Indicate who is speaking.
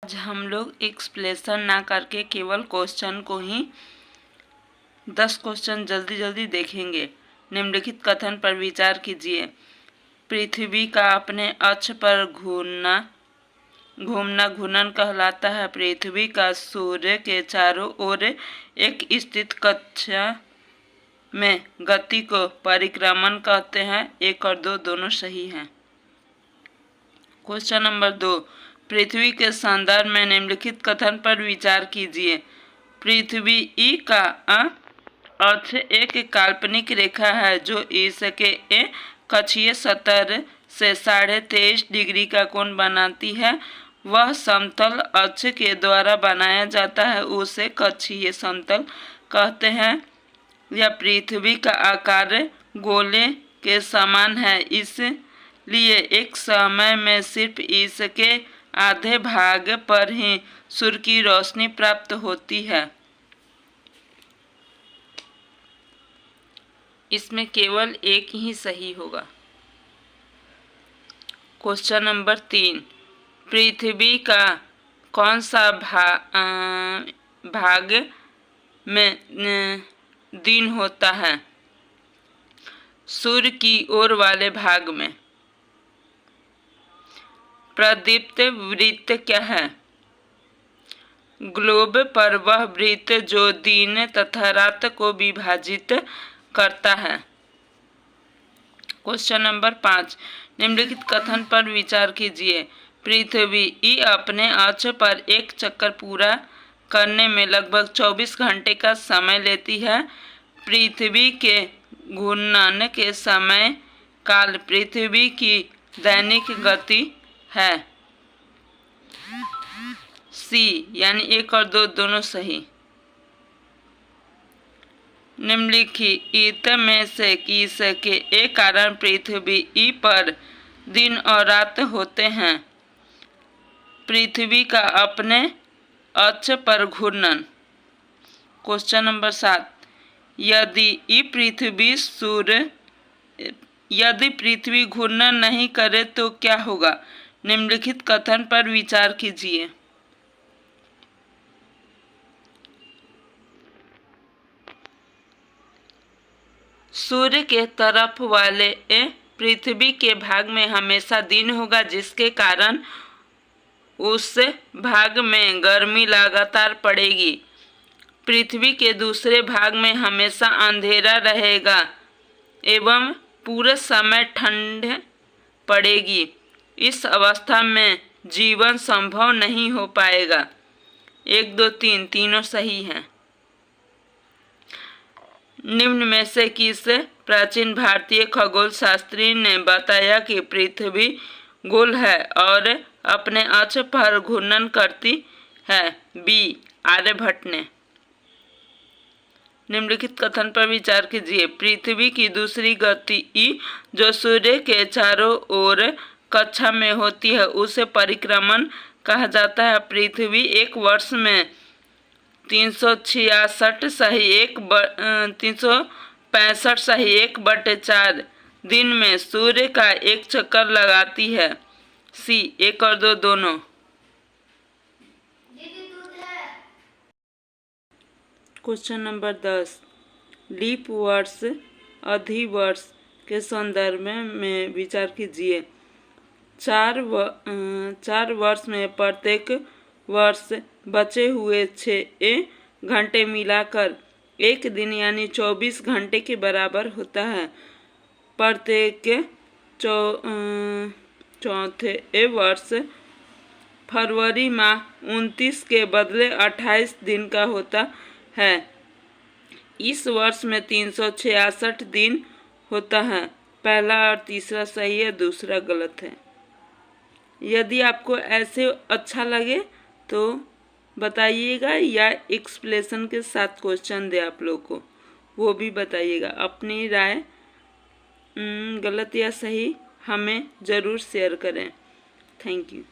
Speaker 1: आज हम लोग एक्सप्लेनेशन ना करके केवल क्वेश्चन को ही 10 क्वेश्चन जल्दी देखेंगे। निम्नलिखित कथन पर विचार कीजिए। पृथ्वी का अपने अक्ष पर घूमना घूर्णन कहलाता है। पृथ्वी का सूर्य के चारों ओर एक स्थित कक्षा में गति को परिक्रमण कहते हैं। 1 और 2 दोनों सही हैं। क्वेश्चन नंबर 2, पृथ्वी के संदर्भ में निम्नलिखित कथन पर विचार कीजिए। पृथ्वी ई का अर्थ एक काल्पनिक रेखा है जो इसके कक्षीय सतह से 23.5 डिग्री का कोण बनाती है। वह समतल अक्ष के द्वारा बनाया जाता है, उसे कक्षीय समतल कहते हैं। यह पृथ्वी का आकार गोले के समान है, इसलिए एक समय में सिर्फ इसके आधे भाग पर ही सूर्य की रोशनी प्राप्त होती है। इसमें केवल एक ही सही होगा। क्वेश्चन नंबर 3, पृथ्वी का कौन सा भाग में दिन होता है? सूर्य की ओर वाले भाग में। प्रदीप्त वृत्त क्या है? ग्लोब पर वह वृत्त जो दिन तथा रात को विभाजित करता है। क्वेश्चन नंबर 5, निम्नलिखित कथन पर विचार कीजिए। पृथ्वी ई अपने अक्ष पर एक चक्कर पूरा करने में लगभग 24 घंटे का समय लेती है। पृथ्वी के घूर्णन के समय काल पृथ्वी की दैनिक गति है। सी यानी 1 और 2 दोनों सही। निम्नलिखित में से किसके कारण पृथ्वी ई पर दिन और रात होते हैं? पृथ्वी का अपने अक्ष पर घूर्णन। क्वेश्चन नंबर 7, यदि पृथ्वी घूर्णन नहीं करे तो क्या होगा? निम्नलिखित कथन पर विचार कीजिए। सूर्य के तरफ वाले पृथ्वी के भाग में हमेशा दिन होगा, जिसके कारण उस भाग में गर्मी लगातार पड़ेगी। पृथ्वी के दूसरे भाग में हमेशा अंधेरा रहेगा एवं पूरे समय ठंड पड़ेगी। इस अवस्था में जीवन संभव नहीं हो पाएगा। 1, 2, 3 तीनों सही हैं। निम्न में से किस प्राचीन भारतीय खगोल शास्त्री ने बताया कि पृथ्वी गोल है और अपने अक्ष पर घूर्णन करती है? बी, आर्यभट्ट ने। निम्नलिखित कथन पर विचार कीजिए। पृथ्वी की दूसरी गति ई जो सूर्य के चारों ओर कक्षा में होती है उसे परिक्रमण कहा जाता है। पृथ्वी एक वर्ष में 365/1/4 दिन में सूर्य का एक चक्कर लगाती है। सी 1 और 2 दोनों। क्वेश्चन नंबर 10, लीप वर्ष अधिवर्ष के संदर्भ में विचार कीजिए। 4 वर्ष में प्रत्येक वर्ष बचे हुए 6 घंटे मिलाकर एक दिन यानी 24 घंटे के बराबर होता है। प्रत्येक चौथे वर्ष फरवरी माह 29 के बदले 28 दिन का होता है। इस वर्ष में 366 दिन होता है। पहला और तीसरा सही है, दूसरा गलत है। यदि आपको ऐसे अच्छा लगे तो बताइएगा, या एक्सप्लेनेशन के साथ क्वेश्चन दे आप लोग को, वो भी बताइएगा। अपनी राय गलत या सही हमें ज़रूर शेयर करें। Thank you.